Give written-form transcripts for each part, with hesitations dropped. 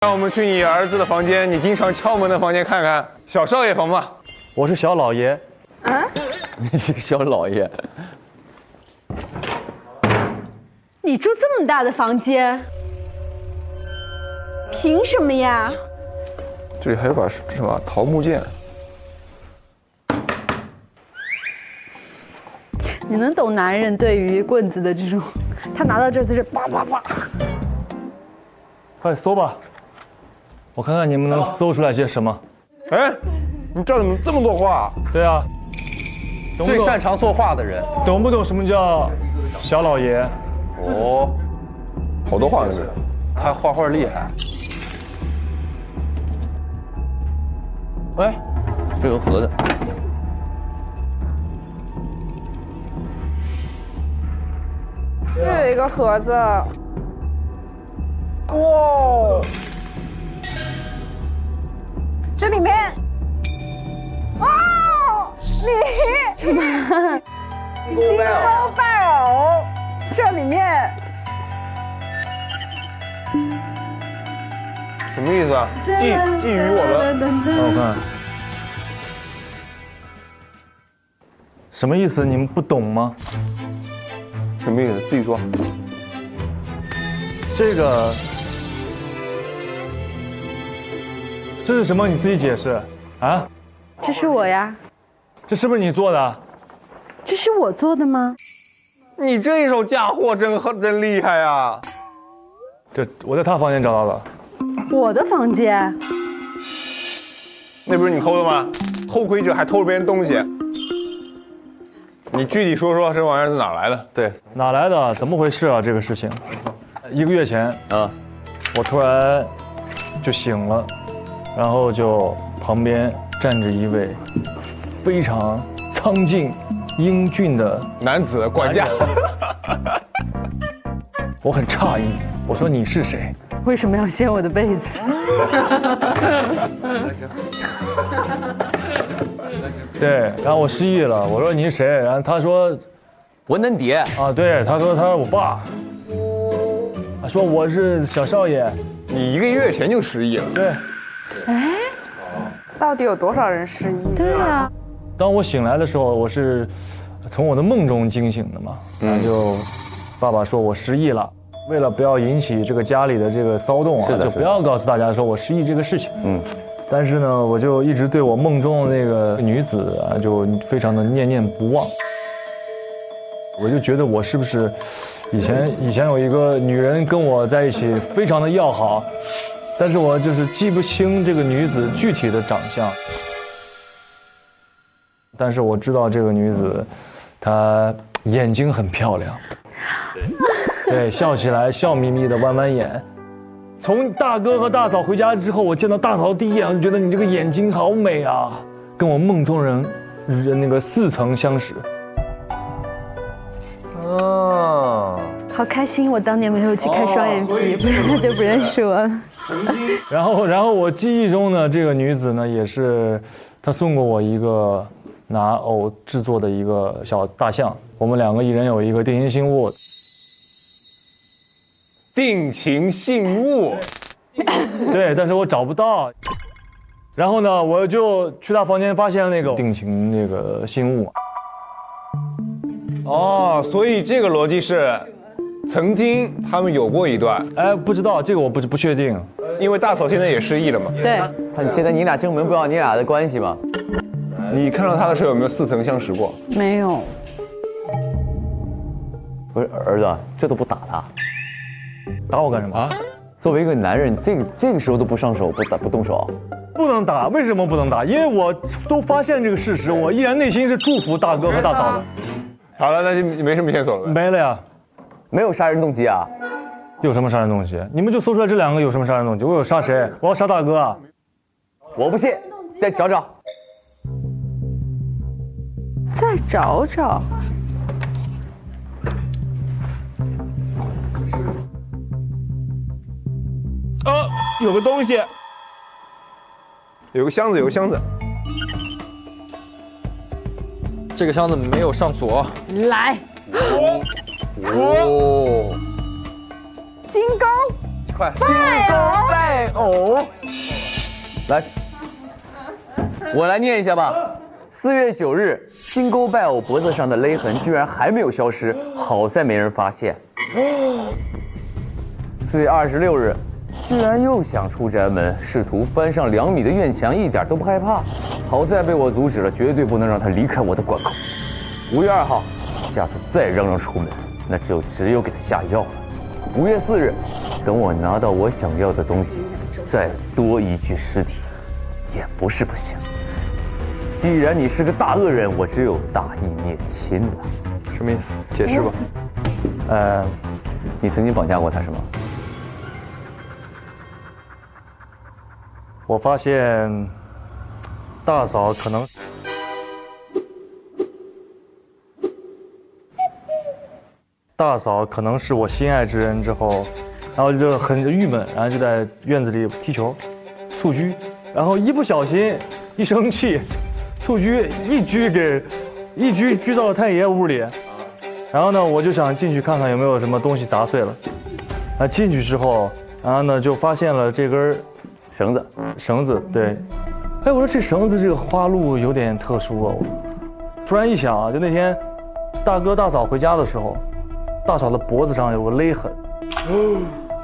让我们去你儿子的房间，你经常敲门的房间看看，小少爷房吧。我是小老爷。啊？你是小老爷。你住这么大的房间，凭什么呀？这里还有把什么桃木剑？你能懂男人对于棍子的这种，他拿到这就是叭叭叭。快搜吧，我看看你们能搜出来些什么。哎，你这儿怎么这么多画？对啊，懂不懂最擅长作画的人。懂不懂什么叫小老爷？哦，好多画呢，这他画画厉害。哎，这有盒子。这有一个盒子，哇，这里面，哦，你什么？金钩拜偶，这里面什么意思啊？觊觎我们？让我看，什么意思？你们不懂吗？什么意思？自己说。这是什么？你自己解释啊！这是我呀，这是不是你做的？这是我做的吗？你这一手嫁祸真厉害啊！这我在他房间找到的。我的房间？那不是你偷的吗？偷窥者还偷了别人东西。你具体说说这玩意儿是哪来的？对，哪来的？怎么回事啊？这个事情，1个月前，我突然就醒了，然后就旁边站着一位非常苍劲、英俊的男子管家。我很诧异，我说你是谁？为什么要掀我的被子？对，然后我失忆了，我说你是谁？然后他说文能蝶啊，对，他说我爸，他说我是小少爷，你1个月前就失忆了。对。哎，到底有多少人失忆？对啊，当我醒来的时候，我是从我的梦中惊醒的嘛，然后就爸爸说我失忆了，为了不要引起这个家里的这个骚动啊，就不要告诉大家说我失忆这个事情。但是呢，我就一直对我梦中的那个女子啊，就非常的念念不忘。我就觉得我是不是以前有一个女人跟我在一起，非常的要好，但是我就是记不清这个女子具体的长相。但是我知道这个女子，她眼睛很漂亮，对，笑起来笑眯眯的，弯弯眼。从大哥和大嫂回家之后，我见到大嫂第一眼，我就觉得你这个眼睛好美啊，跟我梦中人那个似曾相识。哦，好开心！我当年没有去开双眼皮，不然他就不认识我了。然后我记忆中呢，这个女子呢，也是她送过我一个拿藕制作的一个小大象，我们2个一人有一个定情信物。定情信物。对，但是我找不到。然后呢，我就去他房间，发现了那个定情那个信物。哦，所以这个逻辑是，曾经他们有过一段。哎，不知道这个我不确定，因为大嫂现在也失忆了嘛。对，现在你俩证明不了你俩的关系吗？你看到他的时候有没有似曾相识过？没有。不是儿子，这都不打他，打我干什么啊？作为一个男人，这个时候都不上手，不动手。不能打，为什么不能打？因为我都发现这个事实，我依然内心是祝福大哥和大嫂的。好了，那就没什么线索了呗。没了呀，没有杀人动机啊？有什么杀人动机？你们就搜出来这2个有什么杀人动机？我有杀谁？我要杀大哥啊！我不信，再找找。再找找。有个东西，有个箱子，有个箱子。这个箱子没有上锁。来，哦，金钩，快！金钩拜偶，来，我来念一下吧。4月9日，金钩拜偶脖子上的勒痕居然还没有消失，好在没人发现。4月26日，居然又想出宅门，试图翻上2米的院墙，一点都不害怕，好在被我阻止了，绝对不能让他离开我的管控。5月2号，下次再嚷嚷出门，那就只有给他下药了。5月4日，等我拿到我想要的东西，再多一具尸体，也不是不行。既然你是个大恶人，我只有大义灭亲了。什么意思？解释吧。你曾经绑架过他是吗？我发现大嫂可能是我心爱之人之后，然后就很郁闷，然后就在院子里踢球，蹴鞠，然后一不小心一生气，蹴鞠一鞠鞠到了太爷屋里，然后呢我就想进去看看有没有什么东西砸碎了，进去之后，然后呢就发现了这根绳子，对，哎，我说这绳子这个花路有点特殊啊，突然一想啊，就那天大哥大嫂回家的时候，大嫂的脖子上有个勒痕，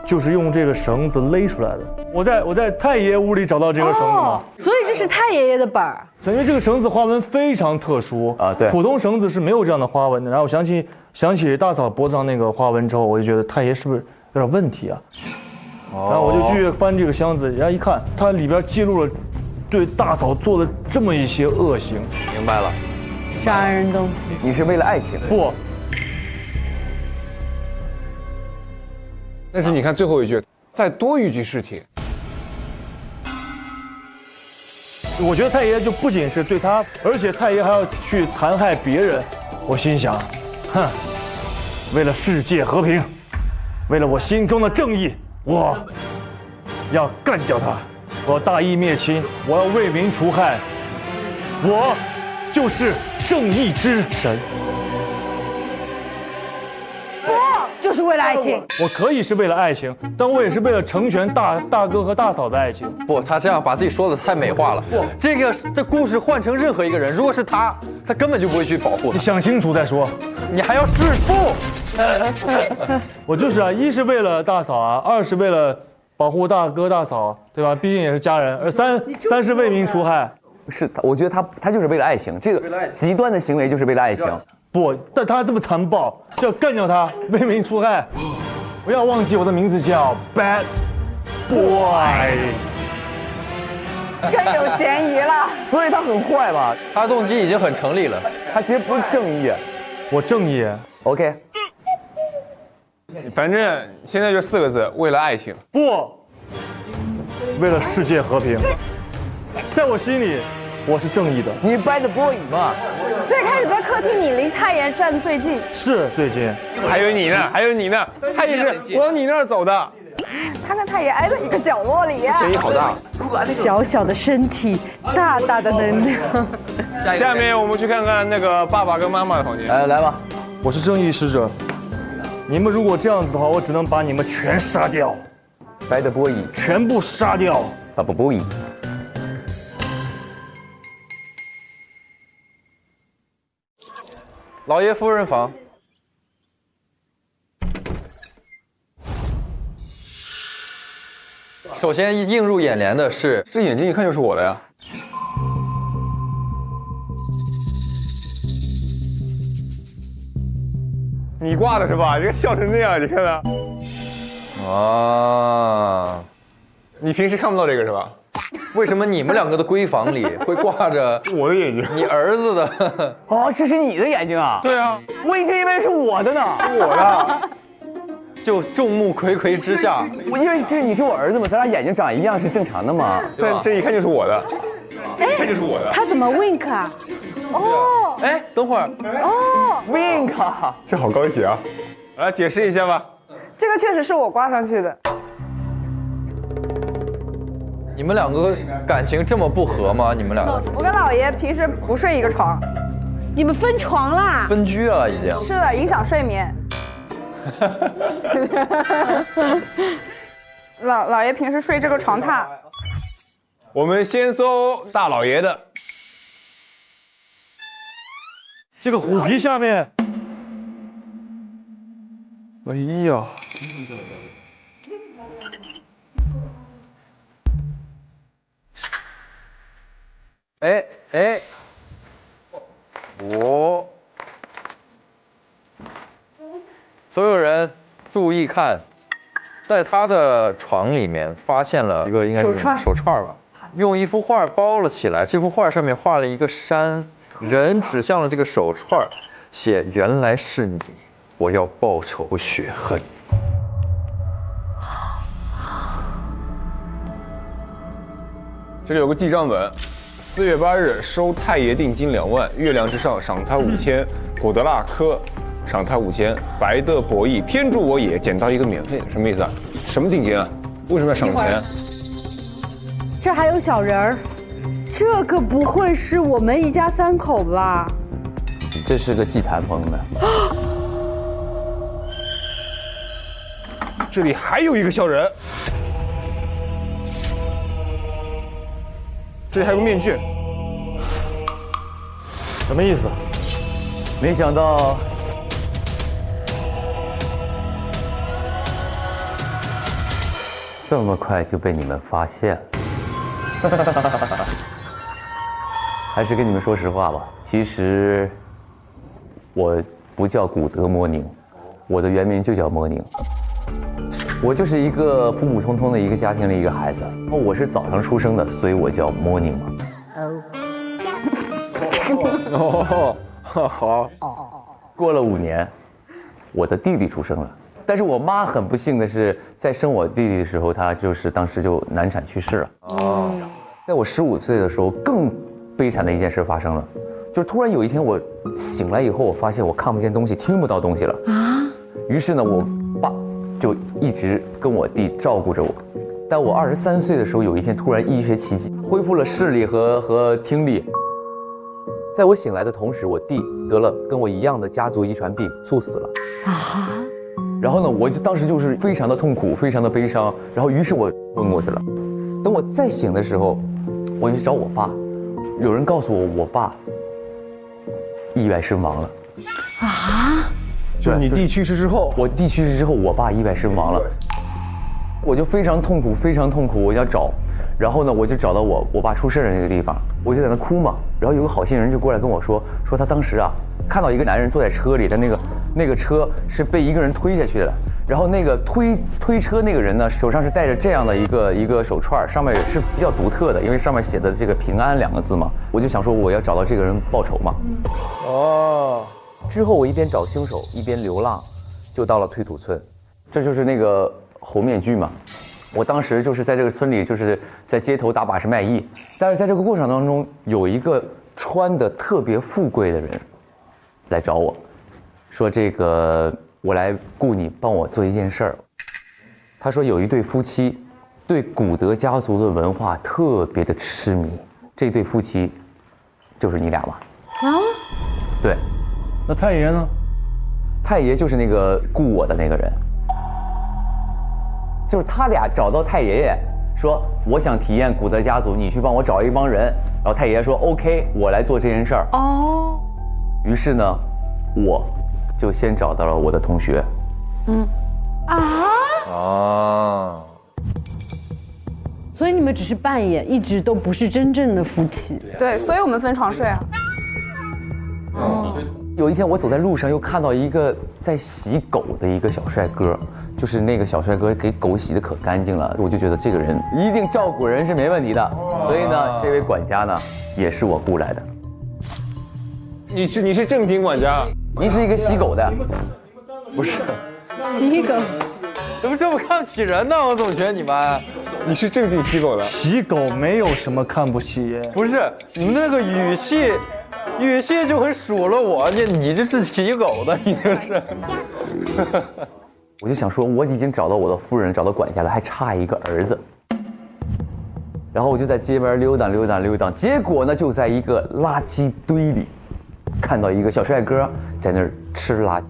就是用这个绳子勒出来的。我在太爷屋里找到这根绳子嘛，所以这是太爷爷的本儿。因为这个绳子花纹非常特殊啊，对，普通绳子是没有这样的花纹的。然后我想起大嫂脖子上那个花纹之后，我就觉得太爷是不是有点问题啊？然后我就去翻这个箱子，然后一看，它里边记录了对大嫂做的这么一些恶行。明白了，杀人动机。你是为了爱情？不，但是你看最后一句，再多一具尸体。我觉得太爷就不仅是对他，而且太爷还要去残害别人。我心想，哼，为了世界和平，为了我心中的正义，我要干掉他，我要大义灭亲，我要为民除害，我就是正义之神。就是为了爱情。我可以是为了爱情，但我也是为了成全大哥和大嫂的爱情。不，他这样把自己说的太美化了。不，这故事换成任何一个人，如果是他根本就不会去保护他。你想清楚再说。你还要弑父？我就是啊，一是为了大嫂啊，二是为了保护大哥大嫂，对吧？毕竟也是家人。而三是为民除害。是，我觉得他就是为了爱情，这个极端的行为就是为了爱情。不，但他这么残暴，就要干掉他，为民除害。不要忘记我的名字叫 Bad Boy， 更有嫌疑了。所以他很坏吧？他动机已经很成立了，他其实不是正义。我正义。OK， 反正现在就4个字：为了爱情。不，为了世界和平。在我心里，我是正义的。你 Bad Boy 嘛？最开始在客厅，你离太爷站最近。是最近。还有你呢，还有你呢，他也是往你那儿走的。他跟太爷挨在一个角落里。嫌疑好大。小小的身体，大大的能量。下面我们去看看那个爸爸跟妈妈的房间。来吧，我是正义使者。你们如果这样子的话，我只能把你们全杀掉。Bad Boy， 全部杀掉。Bad Boy。老爷夫人房。首先映入眼帘的是，这眼睛一看就是我的呀。你挂的是吧？这个笑成这样，你看看。啊，你平时看不到这个是吧？为什么你们两个的闺房里会挂着我的眼睛？你儿子的？哦，这是你的眼睛啊？对啊，我一直以为是我的呢。我的。就众目睽睽之下，我因为你是我儿子嘛，咱俩眼睛长一样是正常的嘛。但这一看就是我的，一看就是我的。他怎么 wink 啊？哦，哎，等会儿，哦 ，Wink， 这好高级啊！来解释一下吧。这个确实是我挂上去的。你们两个感情这么不和吗？你们两个我跟老爷平时不睡一个床。你们分床啦？分居了已经。是的，影响睡眠。老爷平时睡这个床榻。我们先搜大老爷的。这个虎皮下面，哎呀，哎，我，所有人注意看，在他的床里面发现了一个应该是手串吧，用一幅画包了起来。这幅画上面画了一个山，人指向了这个手串，写“原来是你，我要报仇雪恨”。这里有个记账本，4月8日收太爷定金2万，月亮之上赏他5000，古德拉科赏他5000，白的博弈，天助我也，捡到一个免费的，什么意思啊？什么定金啊？为什么要赏钱？这还有小人儿，这个不会是我们一家3口吧？这是个祭坛，朋友们。这里还有一个小人，这里还有个面具，什么意思？没想到这么快就被你们发现了。还是跟你们说实话吧，其实我不叫古德摩宁，我的原名就叫摩宁。我就是一个普普通通的一个家庭的一个孩子，我是早上出生的，所以我叫摩宁嘛。哦，好。过了5年，我的弟弟出生了，但是我妈很不幸的是，在生我弟弟的时候，她就是当时就难产去世了。哦，在我15岁的时候，更悲惨的一件事发生了，就是突然有一天我醒来以后，我发现我看不见东西，听不到东西了啊。于是呢，我爸就一直跟我弟照顾着我。在我23岁的时候，有一天突然医学奇迹，恢复了视力和听力。在我醒来的同时，我弟得了跟我一样的家族遗传病，猝死了。啊！然后呢，我就当时就是非常的痛苦，非常的悲伤。然后于是我昏过去了。等我再醒的时候，我就去找我爸，有人告诉我，我爸意外身亡了。啊！就是你弟去世之后，我弟去世之后，我爸意外身亡了。我就非常痛苦，非常痛苦，我要找。然后呢，我就找到我爸出事的那个地方，我就在那哭嘛。然后有个好心人就过来跟我说他当时啊看到一个男人坐在车里的那个车是被一个人推下去的。然后那个推车那个人呢，手上是戴着这样的一个手串，上面是比较独特的，因为上面写的这个平安2个字嘛。我就想说我要找到这个人报仇嘛。哦。之后我一边找凶手一边流浪，就到了推土村，这就是那个猴面具嘛。我当时就是在这个村里，就是在街头打把式卖艺，但是在这个过程当中，有一个穿的特别富贵的人来找我，说这个我来雇你帮我做一件事儿。他说有一对夫妻对古德家族的文化特别的痴迷，这对夫妻就是你俩吧？啊？对。那太爷呢？太爷就是那个雇我的那个人。就是他俩找到太爷爷，说我想体验古德家族，你去帮我找一帮人。然后太爷爷说 OK， 我来做这件事儿。哦。于是呢，我就先找到了我的同学。所以你们只是扮演，一直都不是真正的夫妻。对，所以我们分床睡啊。有一天我走在路上，又看到一个在洗狗的一个小帅哥，就是那个小帅哥给狗洗得可干净了，我就觉得这个人一定照顾人是没问题的。所以呢，这位管家呢也是我雇来的。你是正经管家？您是一个洗狗的？不是，洗狗。怎么这么看不起人呢？我总觉得你们，你是正经洗狗的。洗狗没有什么看不起。不是，你们那个语气就很数落我，你就是洗狗的，你就是。我就想说，我已经找到我的夫人，找到管家了，还差一个儿子。然后我就在街边溜达，结果呢，就在一个垃圾堆里，看到一个小帅哥在那儿吃垃圾。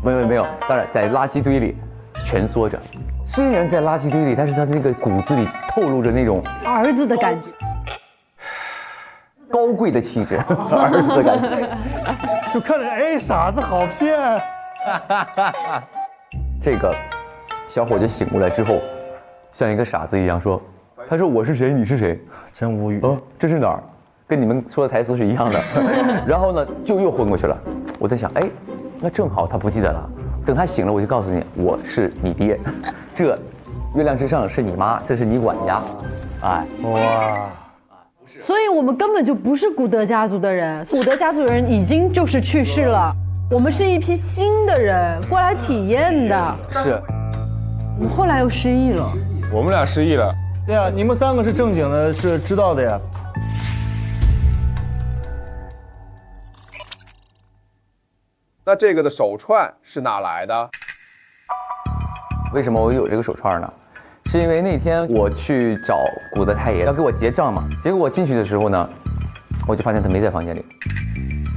没有，当然在垃圾堆里蜷缩着，虽然在垃圾堆里，但是他那个骨子里透露着那种儿子的感觉，高贵的气质，儿子的感觉。就看着哎，傻子好骗。这个小伙子醒过来之后，像一个傻子一样说：“他说我是谁，你是谁？真无语。这是哪儿？跟你们说的台词是一样的。”然后呢，就又昏过去了。我在想，哎，那正好他不记得了。等他醒了，我就告诉你，我是你爹，这月亮之上是你妈，这是你管家。哎，哇！所以我们根本就不是古德家族的人，古德家族的人已经就是去世了，我们是一批新的人过来体验的。是，我们后来又失忆了。我们俩失忆了。对啊，你们3个是正经的，是知道的呀。那这个的手串是哪来的？为什么我有这个手串呢？是因为那天我去找古德太爷要给我结账嘛，结果我进去的时候呢，我就发现他没在房间里，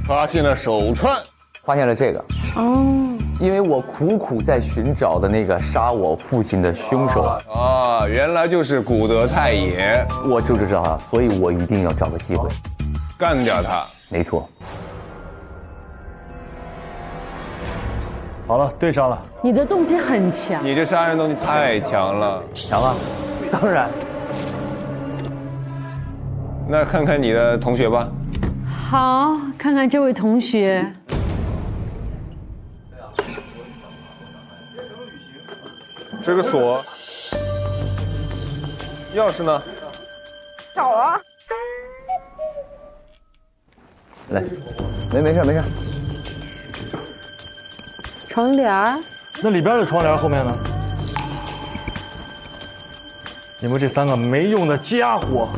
发现了手串，发现了这个。哦，因为我苦苦在寻找的那个杀我父亲的凶手啊，原来就是古德太爷，我就知道了，所以我一定要找个机会干掉他。没错。好了，对上了。你的动机很强。你这杀人动机太强了。强啊，当然。那看看你的同学吧。好，看看这位同学。这个锁，钥匙呢？找了。来，没事没事。窗帘儿，那里边的窗帘后面呢？你们这3个没用的家伙！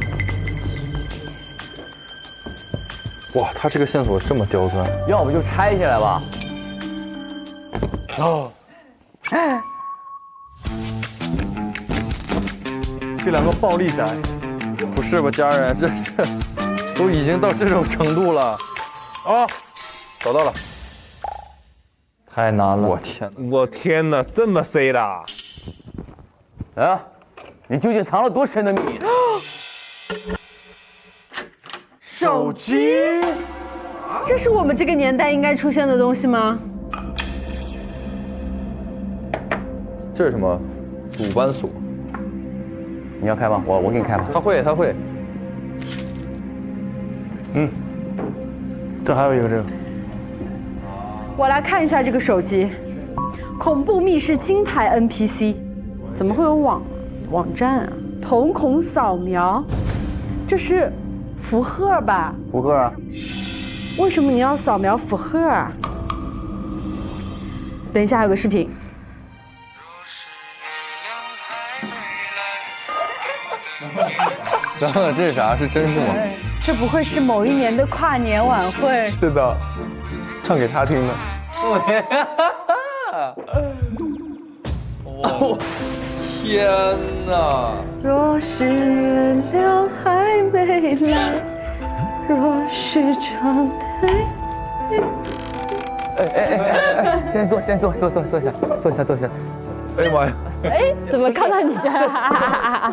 哇，他这个线索这么刁钻，要不就拆下来吧。哦，这2个暴力仔，不是吧，家人，这都已经到这种程度了啊！找到了，太难了。我天哪！我天哪，这么 C 的？啊，你究竟藏了多深的秘密？手机，这是我们这个年代应该出现的东西吗？这是什么？鲁班锁。你要开吗？我给你开吧。他会。这还有一个这个。我来看一下这个手机，恐怖密室金牌 NPC， 怎么会有网站啊？瞳孔扫描，这是符赫吧？符赫啊。为什么你要扫描符赫啊？等一下还有个视频。然后这是啥？是真是吗？这不会是某一年的跨年晚会？是的，唱给他听的。哦，天哪！若是月亮还没来，若是窗台……先坐下。哎呀妈呀！哎，怎么看到你这儿？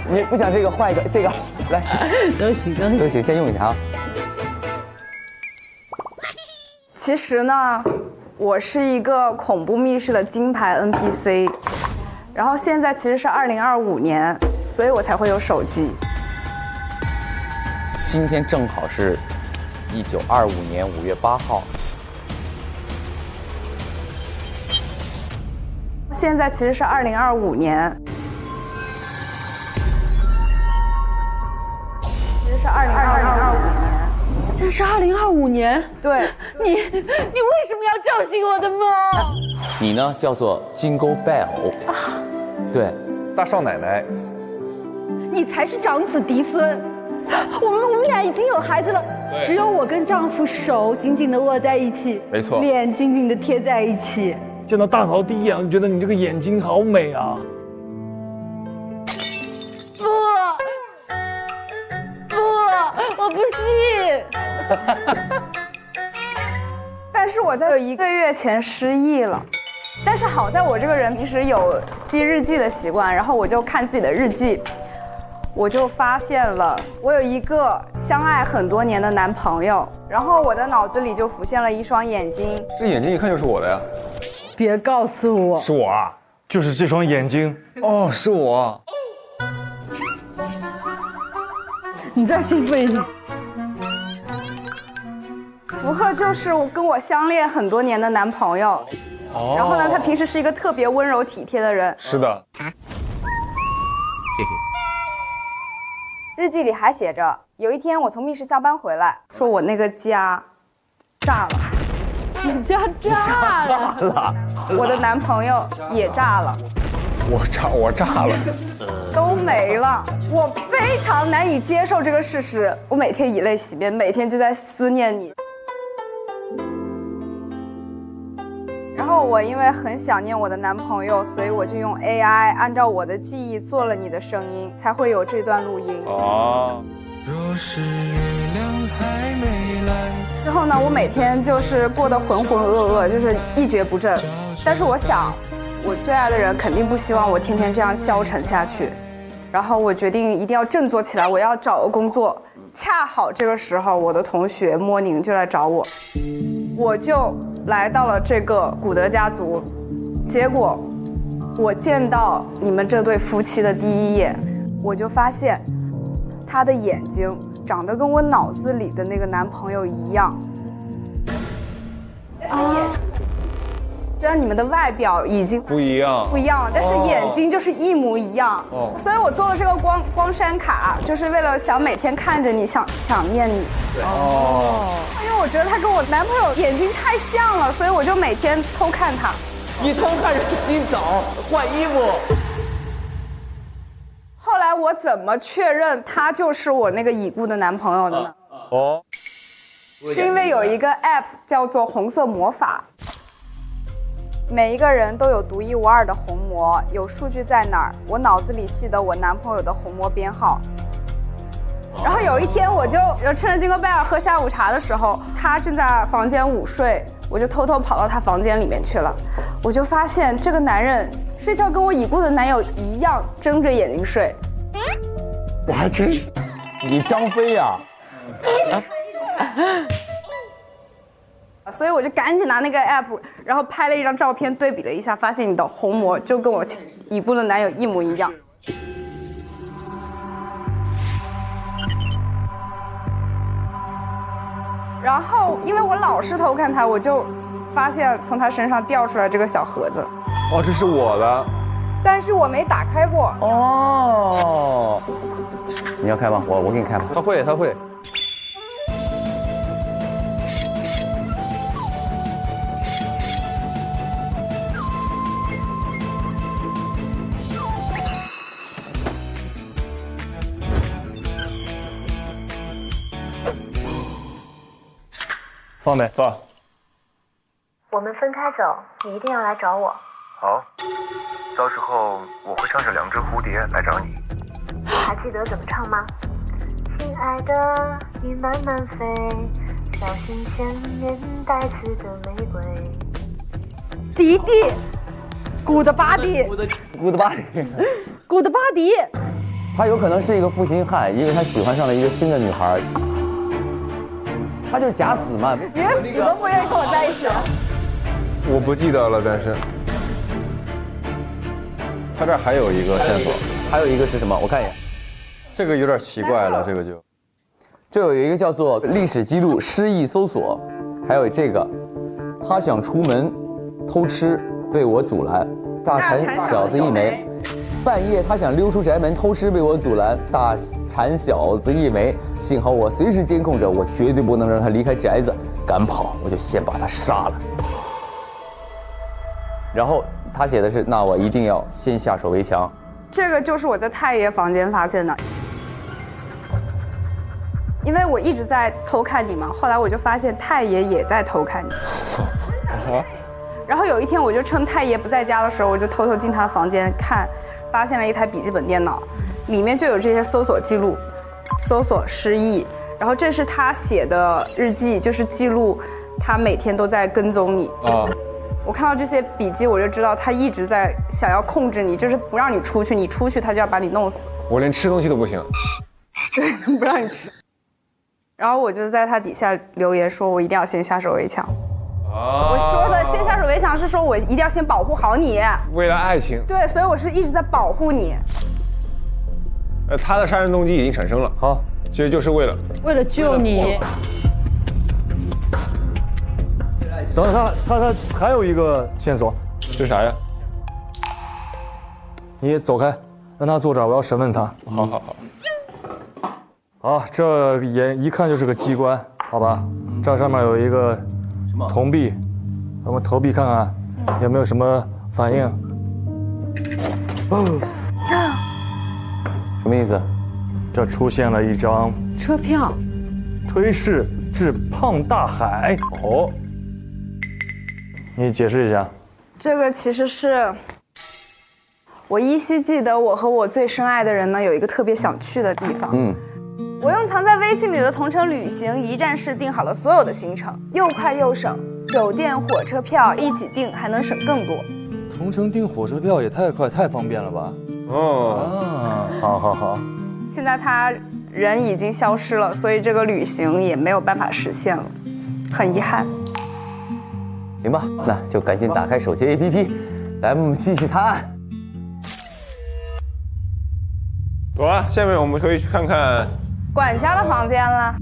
你不想这个换一个，这个来都行。先用一下啊。其实呢，我是一个恐怖密室的金牌 NPC， 然后现在其实是2025年，所以我才会有手机。今天正好是1925年5月8号。现在其实是2025年，其实是2025年。这是2025年。对，你为什么要叫醒我的梦？你呢，叫做金钩拜偶。对，大少奶奶，你才是长子嫡孙。我们俩已经有孩子了，只有我跟丈夫手紧紧地握在一起，没错，脸紧紧地贴在一起。见到大嫂第一眼，我觉得你这个眼睛好美啊！不，我不信。但但是我在有1个月前失忆了。但是好在我这个人平时有记日记的习惯，然后我就看自己的日记，我就发现了我有一个相爱很多年的男朋友，然后我的脑子里就浮现了一双眼睛。这眼睛一看就是我的呀。别告诉我是我啊。就是这双眼睛。哦，是我。你再兴奋一点。福赫就是跟我相恋很多年的男朋友。然后呢，他平时是一个特别温柔体贴的人。是的。日记里还写着，有一天我从密室下班回来，说我那个家炸了。你家炸了？我的男朋友也炸了。我炸了。都没了。我非常难以接受这个事实，我每天以泪洗面，每天就在思念你。然后我因为很想念我的男朋友，所以我就用 AI 按照我的记忆做了你的声音，才会有这段录音。若是月亮还没来。之后呢，我每天就是过得浑浑噩噩，就是一蹶不振。但是我想，我最爱的人肯定不希望我天天这样消沉下去。然后我决定一定要振作起来，我要找个工作。恰好这个时候，我的同学莫宁就来找我，我就来到了这个古德家族。结果我见到你们这对夫妻的第一眼，我就发现他的眼睛长得跟我脑子里的那个男朋友一样。虽然你们的外表已经不一样了，但是眼睛就是一模一样。所以我做了这个光山卡，就是为了想每天看着你，想念你。因为我觉得他跟我男朋友眼睛太像了，所以我就每天偷看他。你偷看人洗澡换衣服。后来我怎么确认他就是我那个已故的男朋友的呢？是因为有一个 app 叫做红色魔法。每一个人都有独一无二的虹膜，有数据在哪儿？我脑子里记得我男朋友的虹膜编号。然后有一天，我就趁着金戈贝尔喝下午茶的时候，他正在房间午睡，我就偷偷跑到他房间里面去了。我就发现这个男人睡觉跟我已故的男友一样，睁着眼睛睡。我还真是，你张飞呀！所以我就赶紧拿那个 app， 然后拍了一张照片对比了一下，发现你的虹膜就跟我已故的男友一模一样。然后因为我老是偷看他，我就发现从他身上掉出来这个小盒子。这是我的，但是我没打开过。你要开吗？我给你开吧。他会。放没？放。我们分开走，你一定要来找我。好，到时候我会唱着2只蝴蝶来找你。还记得怎么唱吗？亲爱的，你慢慢飞，小心前面带刺的玫瑰。迪迪，古德巴迪，古德巴迪。他有可能是一个负心汉，因为他喜欢上了一个新的女孩。他就是假死嘛，连死都不愿意跟我在一起。我不记得了，但是他这还有一个线索，还有一个是什么？我看一眼，这个有点奇怪了，这有一个叫做历史记录失忆搜索，还有这个，他想出门偷吃被我阻拦，大馋小子一枚。半夜他想溜出宅门偷吃被我阻拦，大馋小子一枚。幸好我随时监控着，我绝对不能让他离开宅子，敢跑我就先把他杀了。然后他写的是，那我一定要先下手为强。这个就是我在太爷房间发现的，因为我一直在偷看你嘛，后来我就发现太爷也在偷看你。然后有一天我就趁太爷不在家的时候，我就偷偷进他的房间看，发现了一台笔记本电脑，里面就有这些搜索记录，搜索失忆。然后这是他写的日记，就是记录他每天都在跟踪你啊。我看到这些笔记，我就知道他一直在想要控制你，就是不让你出去，你出去他就要把你弄死。我连吃东西都不行。对，不让你吃。然后我就在他底下留言说，我一定要先下手为强。我说的先下手为强是说我一定要先保护好你。为了爱情。对，所以我是一直在保护你。他的杀人动机已经产生了。好，其实就是为了救你。等等，他还有一个线索，是啥呀？你走开，让他坐这儿，我要审问他。好。好，这一看就是个机关，好吧？这上面有一个铜币，我们投币看看有没有什么反应。什么意思？这出现了一张车票，推市至胖大海。哦，你解释一下。这个其实是我依稀记得，我和我最深爱的人呢有一个特别想去的地方。我用藏在微信里的同城旅行一站式订好了所有的行程，又快又省，酒店、火车票一起订，还能省更多。同城订火车票也太快太方便了吧？好。现在他人已经消失了，所以这个旅行也没有办法实现了，很遗憾。行吧，那就赶紧打开手机 APP， 来，我们继续探案。走啊，下面我们可以去看看管家的房间了。